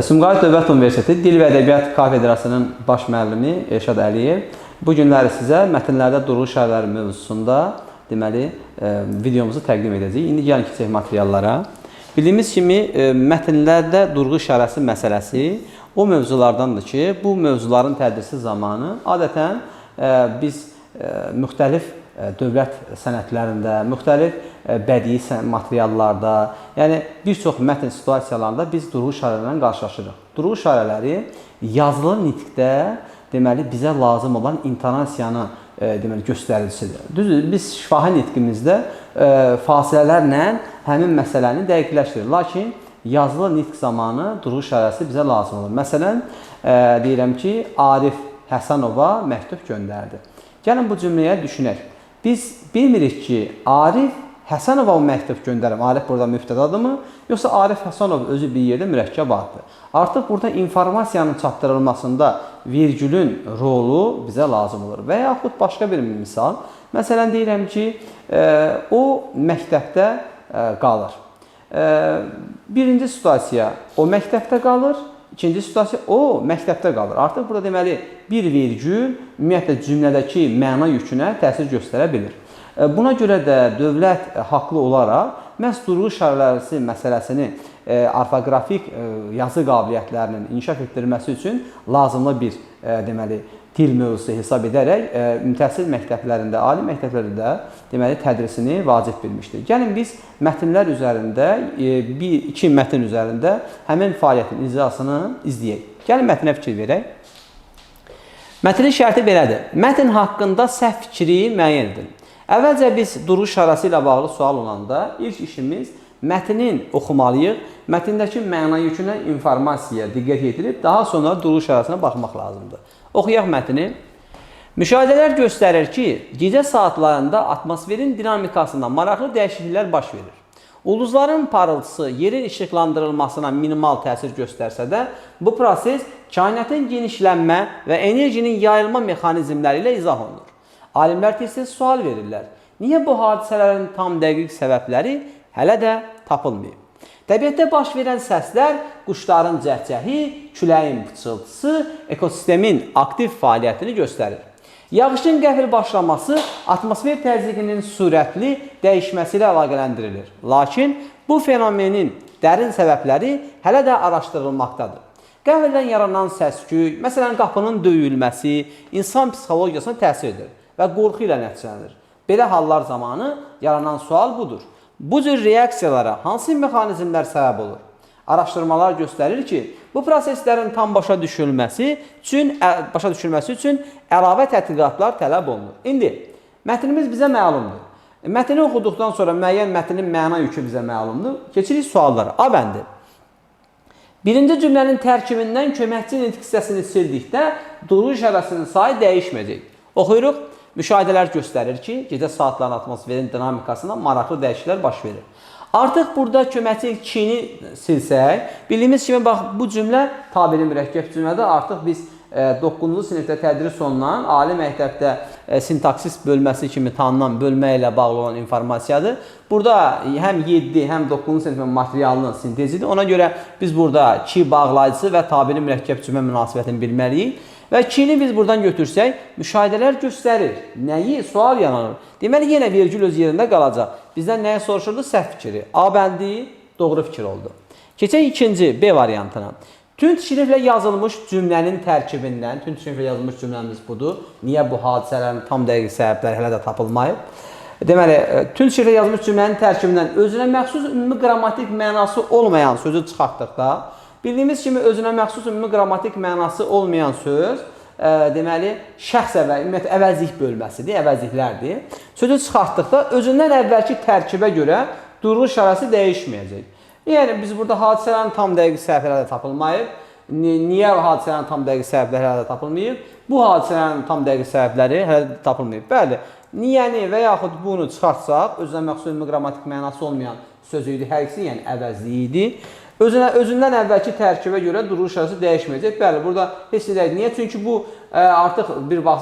Sumqayıt Dövlət Universiteti Dil və Ədəbiyyat Kafedrasının baş müəllimi Elşad Əliyev bu günləri sizə mətnlərdə durğu işarələri mövzusunda deməli videomuzu təqdim edəcəyik. İndi gəlin keçək materiallara. Bildiyimiz kimi mətnlərdə durğu işarəsi məsələsi o mövzulardandır ki, bu mövzuların tədrisi zamanı adətən biz müxtəlif dövlət sənədlərində, müxtəlif bədii materiallarda, yəni bir çox mətn situasiyalarında biz durğu işarələrlə qarşılaşırıq. Durğu işarələri yazılı nitqdə deməli bizə lazım olan intonasiyanı deməli göstəricisidir. Düzdür, biz şifahi nitqimizdə fasilələrlə həmin məsələni dəqiqləşdirir. Lakin yazılı nitq zamanı durğu işarəsi bizə lazım olur. Məsələn, deyirəm ki, Arif Həsənova məktub göndərdi. Gəlin bu cümləyə düşünək. Biz bilmirik ki, Arif Həsənova məktub göndərəm. Arif burada mübtədadırmı? Yoxsa Arif Həsənov özü bir yerdə mürəkkəb addır. Artıq burada informasiyanın çatdırılmasında virgülün rolu bizə lazım olur. Və yaxud başqa bir misal. Məsələn, deyirəm ki, o məktəbdə qalır. Birinci situasiya, o məktəbdə qalır. İkinci situasiya, o məktəbdə qalır. Artıq burada deməli bir virgül ümumiyyətlə cümlədəki məna yükünə təsir göstərə bilir. Buna görə də dövlət haqlı olaraq məhz durğu işarələri məsələsini orfoqrafik yazı qabiliyyətlərinin inkişaf etdirilməsi üçün lazımlı bir deməli dil mövzusu hesab edərək mütəssil məktəblərində, ali məktəblərdə deməli tədrisini vacib bilmişdir. Gəlin biz mətnlər üzərində, iki mətn üzərində həmin fəaliyyətin icrasını izləyək. Gəlin mətnə fikir verək. Mətnin şərti belədir. Mətn haqqında səhv fikri müəyyən edin. Əvvəlcə biz durğu işarəsi ilə bağlı sual olanda ilk işimiz mətnin oxumalıyıq. Mətndəki məna yükünə informasiyaya diqqət yetirib daha sonra durğu işarəsinə baxmaq lazımdır. Oxuyaq mətni. Müşahidələr göstərir ki, gecə saatlarında atmosferin dinamikasında maraqlı dəyişikliklər baş verir. Ulduzların parıltısı yerin işıqlandırılmasına minimal təsir göstərsə də, bu proses kainatın genişlənmə və enerjinin yayılma mexanizmləri ilə izah olunur. Alimlər tez-tez sual verirlər. Niyə bu hadisələrin tam dəqiq səbəbləri hələ də tapılmayıb? Təbiətdə baş verən səslər, quşların cəhcəhi, küləyin pıçıltısı ekosistemin aktiv fəaliyyətini göstərir. Yağışın qəfil başlaması atmosfer təzyiqinin sürətli dəyişməsi ilə əlaqələndirilir. Lakin bu fenomenin dərin səbəbləri hələ də araşdırılmaqdadır. Qəfildən yaranan səs-küy, məsələn qapının döyülməsi insan psixologiyasına təsir edir və qorxu ilə nəticələnir. Belə hallar zamanı yaranan sual budur. Bu cür reaksiyalara hansı mexanizmlər səbəb olur? Araşdırmalar göstərir ki, bu proseslərin tam başa düşülməsi üçün əlavə tədqiqatlar tələb olunur. İndi, mətnimiz bizə məlumdur. Mətni oxuduqdan sonra müəyyən mətnin məna yükü bizə məlumdur. Keçirik suallara. A bəndi. Birinci cümlənin tərkibindən köməkçi nitq hissəsini sildikdə durğu işarəsinin sayı dəyişməyəcək. Oxuyuruq. Müşahidələr göstərir ki, gecə saatların atmosferin dinamikasında maraqlı dəyişikliklər baş verir. Artıq burada köməkçi kini silsək, bildiyimiz kimi bax bu cümlə tabiri mürəkkəb cümlədə artıq biz 9-cu sinifdə tədris olunan ali məktəbdə sintaksis bölməsi kimi tanınan bölmə ilə bağlı olan informasiyadır. Burada həm 7, həm 9-cu sinifin materialının sintezidir. Ona görə biz burada ki bağlayıcısı və tabiri mürəkkəb cümlə münasibətini bilməliyik. Və kini biz buradan götürsək, müşahidələr göstərir. Nəyi? Sual yaranır. Deməli, yenə virgül öz yerində qalacaq. Bizdən nəyə soruşurdu? Səhv fikri. A bəndi doğru fikir oldu. Keçək ikinci B variantına. Tünd şriflə yazılmış cümlənin tərkibindən, tünd şriflə yazılmış cümləmiz budur. Niyə bu hadisələrin tam dəqiq səbəbləri hələ də tapılmayıb? Deməli, tünd şriflə yazılmış cümlənin tərkibindən özünə məxsus ümumi qrammatik mənası olmayan sözü çıxartdıqda, bildiyimiz kimi özünə məxsus ümumi qrammatik mənası olmayan söz deməli şəxs əvəzlik bölməsidir, əvəzliklərdir. Sözü çıxartdıqda özündən əvvəlki tərkibə görə durğu işarəsi dəyişməyəcək. Yəni biz burada hadisələrin tam dəqiq səbəbləri tapılmayıb. Niyə hadisələrin tam dəqiq səbəbləri hələ də tapılmayıb? Bu hadisələrin tam dəqiq səbəbləri hələ də tapılmayıb. Bəli, niyəni və yaxud bunu çıxartsaq, özünə məxsus ümumi qrammatik mənası olmayan sözü idi, hər ikisi yəni əvəzliyi idi. Özündən əvvəlki tərkibə görə duruş şərəsi dəyişməyəcək. Bəli, burada heç nə deyil. Niyə? Çünki bu artıq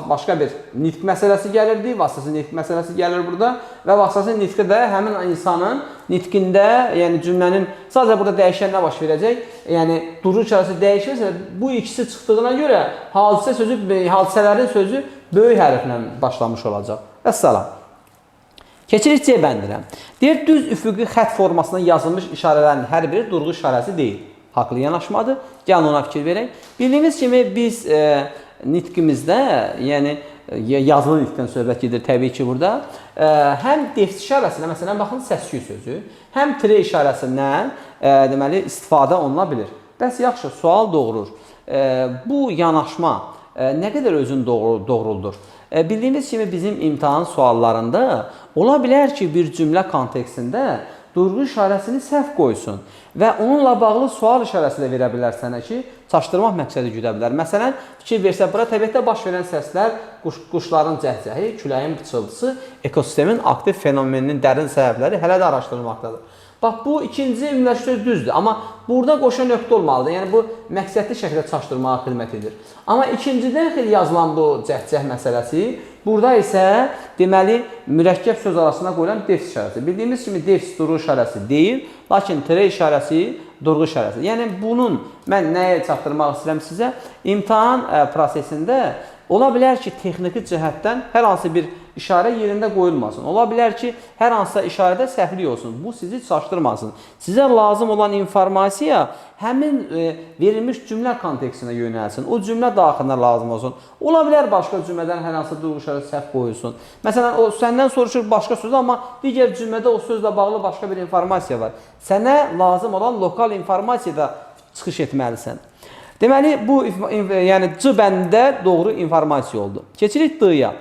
başqa bir nitq məsələsi gəlirdi, vasitəsiz nitq məsələsi gəlir burada və vasitəsiz nitqdə də həmin insanın nitqində, yəni cümlənin sadəcə burada dəyişən nə baş verəcək? Yəni duruş şərəsi dəyişirsə, bu ikisi çıxdığına görə hadisələrin sözü böyük hərflə başlamış olacaq. Vəssalam. Keçirik C bəndinə. Deyir, düz üfüqi xətt formasında yazılmış işarələrin hər biri durğu işarəsi deyil. Haqlı yanaşmadır. Gəlin ona fikir verək. Bildiyimiz kimi biz nitqimizdə, yəni yazılı nitqdən söhbət gedir təbii ki burada, həm defis işarəsində, məsələn, baxın səs-küy sözü, həm tire işarəsindən deməli istifadə oluna bilir. Bəs yaxşı, sual doğurur. Bu yanaşma nə qədər özün doğruldur? Bildiyimiz kimi bizim imtahan suallarında ola bilər ki, bir cümlə kontekstində durğu işarəsini səhv qoysun və onunla bağlı sual işarəsi də verə bilər sənə ki, çaşdırmaq məqsədi güdə bilər. Məsələn, fikir versə, bura təbiətdə baş verən səslər, quşların cəhcəhi, küləyin pıçıltısı, ekosistemin aktiv fenomeninin dərin səbəbləri hələ də araşdırılmaqdadır. Bax, bu ikinci ümumiləşdirmə söz düzdür, amma burada qoşa nöqtə olmalıdır. Yəni, bu məqsədli şəkildə çaşdırmağa xidmət edir. Amma ikincidən xeyli yazılan bu cəhcəh məsələsi, burada isə deməli, mürəkkəb söz arasında qoyulan defis işarəsi. Bildiyimiz kimi defis durğu işarəsi deyil, lakin tire işarəsi durğu işarəsi. Yəni, bunun mən nəyə çatdırmaq istəyirəm sizə? İmtahan prosesində ola bilər ki, texniki cəhətdən hər hansı bir işarə yerində qoyulmasın. Ola bilər ki, hər hansısa işarədə səhvlik olsun. Bu sizi çaşdırmasın. Sizə lazım olan informasiya həmin verilmiş cümlə kontekstinə yönəlsin. O cümlə daxilində lazım olsun. Ola bilər başqa cümlədən hər hansı durğu işarəsi səhv qoyulsun. Məsələn, o səndən soruşur başqa söz, amma digər cümlədə o sözlə bağlı başqa bir informasiya var. Sənə lazım olan lokal informasiyada çıxış etməlisən. Deməli, bu yəni C bəndində doğru informasiya oldu. Keçirik D-ya.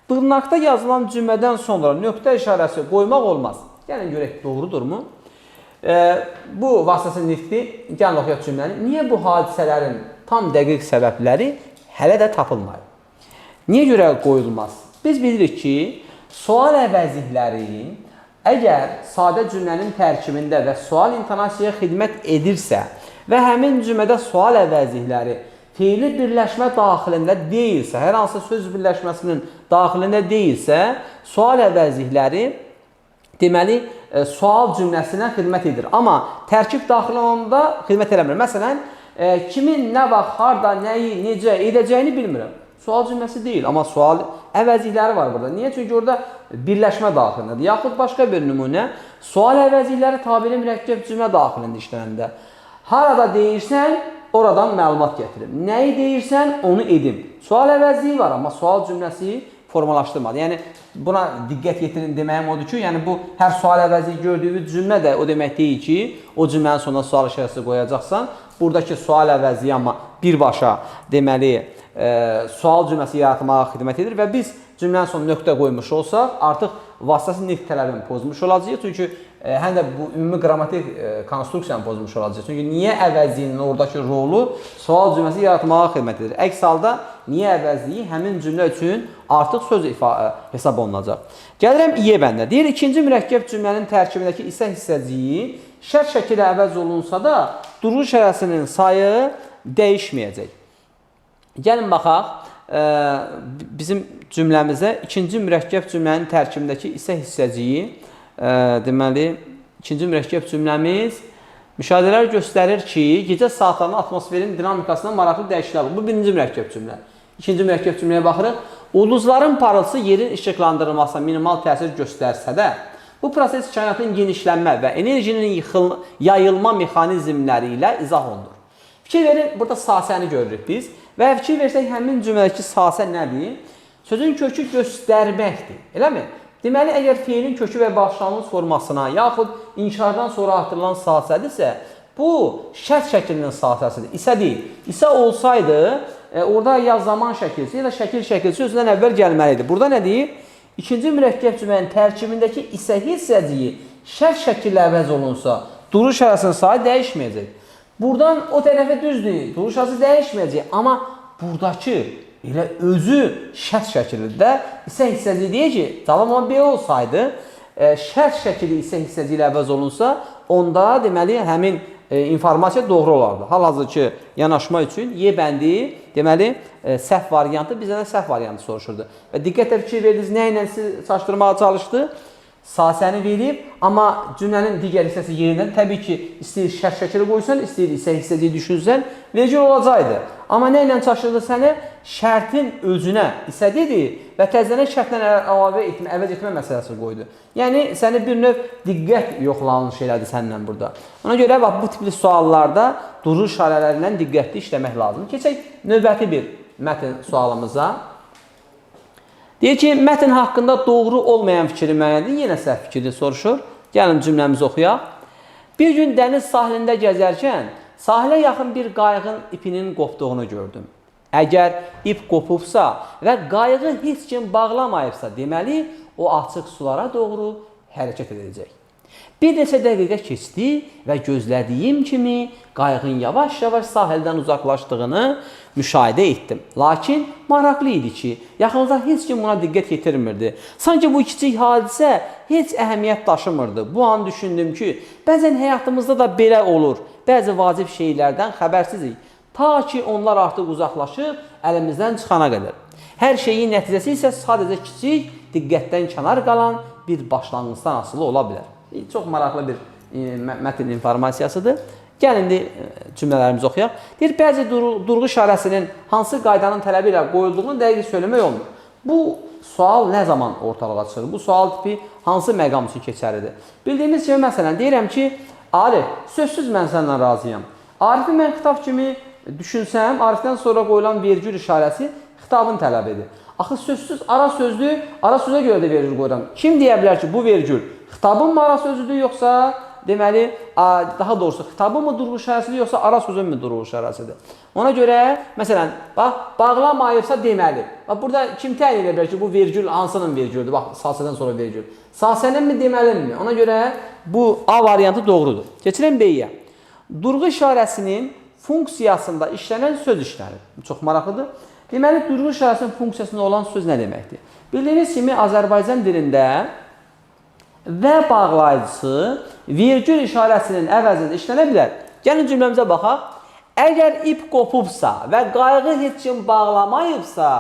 Dırnaqda yazılan cümlədən sonra nöqtə işarəsi qoymaq olmaz. Gəlin görək, doğrudurmu? Bu vasitəsiz nitqdir. Gəlin oxuyaq cümləni. Niyə bu hadisələrin tam dəqiq səbəbləri hələ də tapılmayıb? Niyə görə qoyulmaz? Biz bilirik ki, sual əvəzlikləri əgər sadə cümlənin tərkibində və sual intonasiyaya xidmət edirsə və həmin cümlədə sual əvəzlikləri fiili birləşmə daxilində deyilsə, hər hansı söz birləşməsinin daxilində deyilsə, sual əvəzlikləri deməli, sual cümləsinə xidmət edir. Amma tərkib daxilində xidmət eləmir. Məsələn, kimin, nə vaxt, harada, nəyi, necə edəcəyini bilmirəm. Sual cümləsi deyil, amma sual əvəzlikləri var burada. Niyə? Çünki orada birləşmə daxilindədir. Yaxud başqa bir nümunə, sual əvəzlikləri tabiri mürəkkəb cümlə daxilində işlənəndə. Harada deyirsən, oradan məlumat gətirim. Nəyi deyirsən, onu edim. Sual əvəzliyi var, amma sual cümləsi formalaşdırmadı. Yəni, buna diqqət yetirin deməyim odur ki, yəni bu hər sual əvəzliyi gördüyünüz cümlə də o demək deyil ki, o cümlənin sonuna sual işarəsi qoyacaqsan. Buradakı sual əvəzliyi amma birbaşa deməli, sual cümləsi yaratmağa xidmət edir və biz cümlənin sonuna nöqtə qoymuş olsaq, artıq vasitəsiz nitq tələbini pozmuş olacaq. Çünki həm də bu ümumi qrammatik konstruksiyanı pozmuş olacaq. Çünki niyə əvəzliyinin oradakı rolu sual cümləsi yaratmağa xidmət edir. Əks halda niyə əvəzliyi həmin cümlə üçün artıq söz hesab olunacaq. Gəlirəm İ bəndinə. Deyir, ikinci mürəkkəb cümlənin tərkibindəki isə hissəciyi şərt şəkildə əvəz olunsa da durğu işarəsinin sayı dəyişməyəcək. Gəlin baxaq, bizim cümləmizə ikinci mürəkkəb cümlənin tərkibindəki isə hissəciyi, deməli, ikinci mürəkkəb cümləmiz müşahidələr göstərir ki, gecə saatlarında atmosferin dinamikasında maraqlı dəyişikliklər olur. Bu birinci mürəkkəb cümlə. İkinci mürəkkəb cümləyə baxırıq. Ulduzların parıltısı yerin işıqlandırılmasına minimal təsir göstərsə də, bu proses kainatın genişlənmə və enerjinin yayılma mexanizmləri ilə izah olunur. Fikir verin, burada sasəni görürük biz və fikir versək, həmin cümlədəki sasə nədir? Sözün kökü göstərməkdir, eləmi? Deməli, əgər fiilin kökü və başlanğıc formasına, yaxud inşardan sonra artırılan sasədirsə, bu şərt şəklinin sasəsidir, isə deyil. İsə olsaydı, orada ya zaman şəkilsi, ya da şəkil şəkilsi özündən əvvəl gəlməlidir. Burada nə deyir? İkinci mürəkkəb cümlənin tərkibindəki isə hissəciyi şərt şəkillə əvəz olunsa, duruş işarəsinin sayı dəyişməyəcək. Buradan o tərəfə düzdür, duruş işarəsi dəyişməyəcək. Amma buradakı elə özü şərt şəkildə isə hissəciyi deyir ki, tamam, amma belə olsaydı, şərt şəkili isə hissəciyi ilə əvəz olunsa, onda deməli həmin informasiya doğru olardı. Hal-hazırki yanaşma üçün Y bəndi deməli səhv variantı bizdən səhv variantı soruşurdu. Və diqqətlə fikir verdiniz, nə ilə çaşdırmağa çalışdı? Sasəni verib, amma cümlənin digər hissəsi yerindən təbii ki, istəyir şərt şəkili qoysan, istəyir isə hissəciyi düşünsən, vergül olacaqdı. Amma nə ilə çaşdırdı səni? Şərtin özünə hissə dedi və təzələn şərtlə əvəz etmə məsələsi qoydu. Yəni, səni bir növ diqqət yoxlanış elədi səndən burada. Ona görə bax, bu tipli suallarda duruş işarələrindən diqqətli işləmək lazımdır. Keçək növbəti bir mətn sualımıza. Deyir ki, mətn haqqında doğru olmayan fikri müəyyəndir. Yenə səhv fikri soruşur. Gəlin cümləmizi oxuyaq. Bir gün dəniz sahilində gəzərkən sahilə yaxın bir qayığın ipinin qopduğunu gördüm. Əgər ip qopubsa və qayığı heç kim bağlamayıbsa, deməli, o açıq sulara doğru hərəkət edəcək. Bir neçə dəqiqə keçdi və gözlədiyim kimi qayığın yavaş-yavaş sahildən uzaqlaşdığını müşahidə etdim. Lakin maraqlı idi ki, yaxınıza heç kim buna diqqət yetirmirdi. Sanki bu kiçik hadisə heç əhəmiyyət daşımırdı. Bu an düşündüm ki, bəzən həyatımızda da belə olur. Bəzi vacib şeylərdən xəbərsizik. Ta ki, onlar artıq uzaqlaşıb əlimizdən çıxana qədər. Hər şeyin nəticəsi isə sadəcə kiçik, diqqətdən kənar qalan bir başlanğıcdan asılı ola bilər. Çox maraqlı bir mətn informasiyasıdır. Gəlin indi cümlələrimizi oxuyaq. Deyir, bəzi durğu işarəsinin hansı qaydanın tələbi ilə qoyulduğunu dəqiq söyləmək olmur. Bu sual nə zaman ortalığa çıxır? Bu sual tipi hansı məqam üçün keçərlidir? Bildiyimiz kimi, məsələn, deyirəm ki, Arif, sözsüz mən səndən razıyam. Arifi mən xitab kimi düşünsəm, Arifdən sonra qoyulan vergül işarəsi xitabın tələbidir. Axı sözsüz ara sözdür, ara sözə görə də vergül qoyuram. Kim deyə bilər ki, bu vergül xitabın mı ara sözüdür, yoxsa deməli, daha doğrusu xitabın mı durğu işarəsidir, yoxsa ara sözün mü durğu işarəsidir? Ona görə, məsələn, bax, bağlamayıbsa deməli. Bax, burada kim təyin edə bilər ki, bu vergül hansının vergüldür? Bax, sasədən sonra vergül. Sasənin mi, deməli mi? Ona görə bu A variantı doğrudur. Keçirəm B-yə. Durğu işarəsinin funksiyasında işlənən söz işlənir. Çox maraqlıdır. Deməli, durğu işarəsinin funksiyasında olan söz nə deməkdir? Bildiyiniz kimi, Azərbaycan dilində və bağlayıcısı vergül işarəsinin əvəzində işlənə bilər. Gəlin cümləmizə baxaq. Əgər ip qopubsa və qayığı heç kim bağlamayıbsa,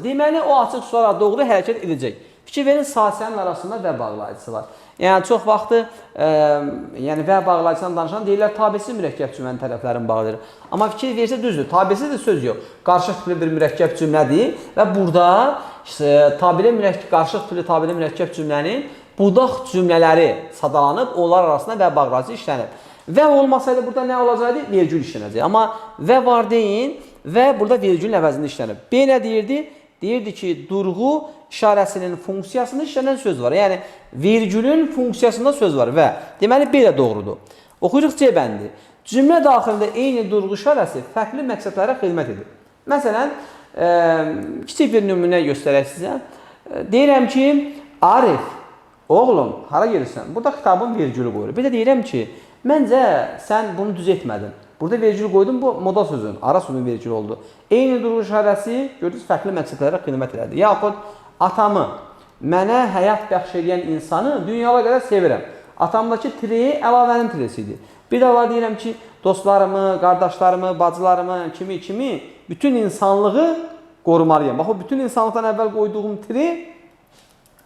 deməli, o açıq sulara doğru hərəkət edəcək. Fikir verin, sasənin arasında və bağlayıcısı var. Yəni, çox vaxtı və bağlayıcıdan danışan deyirlər, tabesiz mürəkkəb cümlənin tərəflərini bağlayır. Amma fikir versə düzdür, tabesiz də söz yox. Qarşıq tipli bir mürəkkəb cümlədir və burada qarşıq tipli tabeli mürəkkəb cümlənin budaq cümlələri sadalanıb, onlar arasında və bağlayıcı işlənib. Və olmasaydı burada nə olacaqdı? Vergül işlənəcək. Amma və var deyin və burada vergülün əvəzində işlənib. B nə deyirdi? Deyirdi ki, durğu işarəsinin funksiyasında işlənən söz var. Yəni, vergülün funksiyasında söz var və deməli, B də doğrudur. Oxuyuruq C bəndi. Cümlə daxilində eyni durğu işarəsi fərqli məqsədlərə xidmət edir. Məsələn, kiçik bir nümunə göstərək sizə. Deyirəm ki, Arif, oğlum, hara gelirsən? Burada xitabın vergülü qoyulur. Bir də deyirəm ki, məncə sən bunu düz etmədin. Burada vergül qoydum, bu moda sözün, ara sözün vergül oldu. Eyni durğu işarəsi, gördünüz, fərqli məqsədlərə xidmət elədi. Yaxud, atamı, mənə həyat bəxş edən insanı dünyaya qədər sevirəm. Atamdakı tiri əlavənin tirisidir. Bir də var deyirəm ki, dostlarımı, qardaşlarımı, bacılarımı, kimi, bütün insanlığı qorumalıyam. Bax, o bütün insanlıqdan əvvəl qoyduğum tiri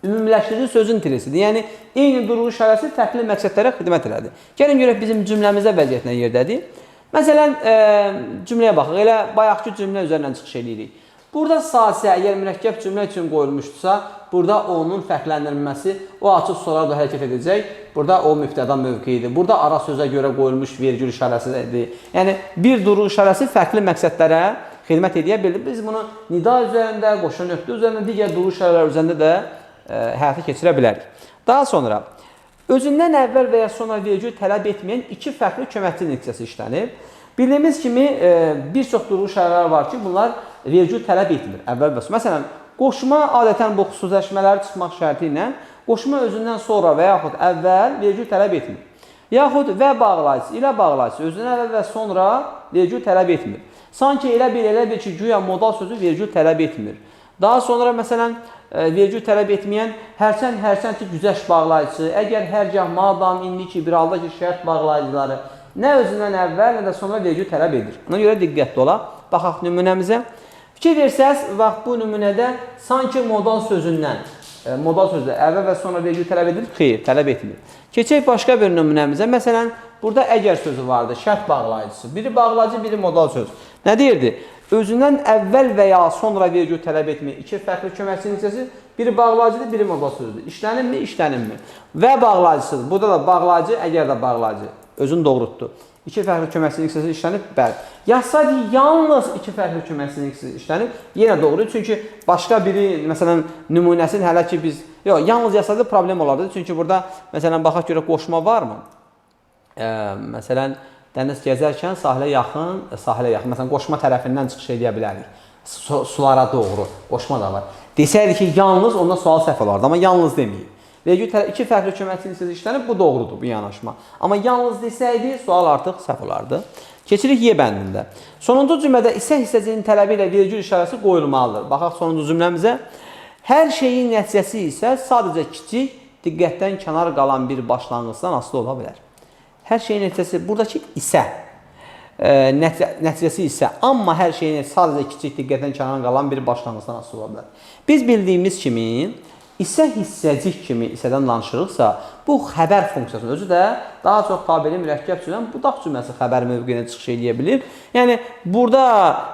ümumiləşdirici sözün tirisidir. Yəni, eyni durğu işarəsi fərqli məqsədlərə xidmət elədi. Gəlin görək bizim cümləmizə vəziyyətinə yerdədir. Məsələn, cümləyə baxıq, elə bayaqki cümlə üzərindən çıxış edirik. Burada sasə, əgər mürəkkəb cümlə üçün qoyulmuşdursa, burada onun fərqləndirilməsi o açıq sulara da hərəkət edəcək. Burada o mübtəda mövqeyidir. Burada ara sözə görə qoyulmuş vergül işarəsidir. Yəni, bir durğu işarəsi fərqli məqsədlərə xidmət edə bilir. Biz bunu nida üzərində, qoşa nöqtə üzərində, digər durğu işarələr üzərində də həyata keçirə bilərik. Daha sonra, özündən əvvəl və ya sonra vergül tələb etməyən iki fərqli köməkçi nəticəsi işlənib. Bildiyimiz kimi, bir çox durğu işarələr var ki, bunlar vergül tələb etmir. Əvvəl və sonra. Məsələn, qoşma adətən bu xüsusiləşmələri çıxmaq şərti ilə qoşma özündən sonra və yaxud əvvəl vergül tələb etmir. Yaxud və bağlayıcısı ilə bağlayıcısı özündən əvvəl və sonra vergül tələb etmir. Sanki elə bir ki, güya modal sözü vergül tələb etmir. Daha sonra, məsələn, vergül tələb etməyən hərçənd ki, güzəşt bağlayıcısı, əgər hərgah, madam, indiki, bir halda ki, şərt bağlayıcıları Nə özündən əvvəl, nə də sonra vergül tələb edir. Ona görə diqqətli olaq. Baxaq nümunəmizə. Fikir versəz, vaxt bu nümunədə sanki modal sözündən, modal sözdə əvvəl və sonra vergül tələb edilir? Xeyr, tələb etmir. Keçək başqa bir nümunəmizə. Məsələn, burada əgər sözü vardı, şərt bağlayıcısı. Biri bağlayıcı, biri modal söz. Nə deyirdi? Özündən əvvəl və ya sonra vergül tələb etmir. İki fərqli köməkçinin hissəsi, biri bağlayıcıdır, biri modal sözdür. İşlənirmi, işlənirmi? Və bağlayıcısıdır. Burada da bağlayıcı, əgər də bağlayıcı. Özün doğrultdu. İki fərqli köməkçinin hissəsi işlənib, bəli. Yazsaydı yalnız iki fərqli köməkçinin hissəsi işlənib, yenə doğrudur. Çünki başqa biri, məsələn, nümunəsini hələ ki biz, yox, yalnız yazsaydı problem olardı. Çünki burada, məsələn, baxaq görə qoşma varmı? Məsələn, dəniz gəzərkən sahilə yaxın, məsələn, qoşma tərəfindən çıxış edə bilərik. Sulara doğru, qoşma da var. Desəydi ki, yalnız, onda sual səhv olardı, amma yalnız deməyib. Vergül iki fərqli köməkçinin hissəsi işlənib, bu doğrudur, bu yanaşma. Amma yalnız desəydi, sual artıq səhv olardı. Keçirik Y bəndində. Sonuncu cümlədə isə hissəcinin tələbi ilə vergül işarəsi qoyulmalıdır. Baxaq sonuncu cümləmizə. Hər şeyin nəticəsi isə sadəcə kiçik, diqqətdən kənar qalan bir başlanğıcdan asılı ola bilər. Hər şeyin nəticəsi, buradakı isə, nəticəsi isə, amma hər şeyin sadəcə kiçik, diqqətdən kənar qalan bir başlanğıcdan asılı ola bilər. Biz bildiyimiz kimi, isə hissəcik kimi isədən danışırıqsa, bu xəbər funksiyasının özü də daha çox tabeli mürəkkəb cümlənin budaq cümləsi xəbər mövqeyinə çıxış edə bilir. Yəni, burada,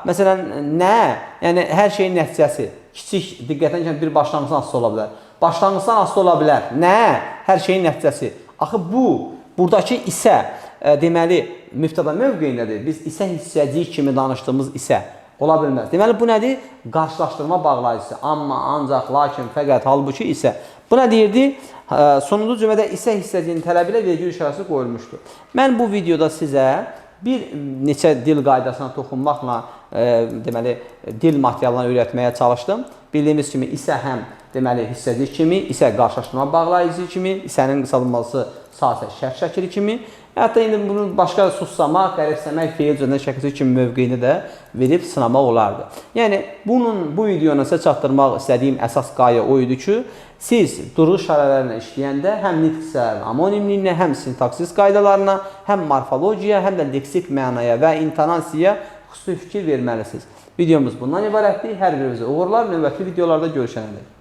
məsələn, nə? Yəni, hər şeyin nəticəsi, kiçik, diqqətdən kənar bir başlanğıcdan asılı ola bilər. Başlanğıcdan asılı ola bilər. Nə? Hər şeyin nəticəsi. Axı, buradakı isə, deməli, mübtəda mövqeyindədir. Biz isə hissəcik kimi danışdığımız isə ola bilməz. Deməli, bu nədir? Qarşılaşdırma bağlayıcısı. Amma, ancaq, lakin, fəqət, halbuki isə. Bu nə deyirdi? Sonuncu cümlədə isə hissəcinin tələbi ilə vergül işarəsi qoyulmuşdur. Mən bu videoda sizə bir neçə dil qaydasına toxunmaqla deməli, dil materiallarını öyrətməyə çalışdım. Bildiyimiz kimi isə həm deməli, hissəcik kimi, isə qarşılaşdırma bağlayıcı kimi, isənin qısalınması sasə şərt şəkili kimi. Hətta indi bunu başqa sussamaq, qəribsəmək, feil cümlə şəkli kimi mövqeyini də verib sınamaq olardı. Yəni, bu videonu sizə çatdırmaq istədiyim əsas qayə o idi ki, siz duruq işarələrinə işləyəndə həm nitq hissələrinin amonimliyinə, həm sintaksis qaydalarına, həm morfologiyaya, həm də leksik mənaya və intonasiyaya xüsusi fikir verməlisiniz. Videomuz bundan ibarətdir. Hər birinizə uğurlar, növbəti videolarda görüşənədək.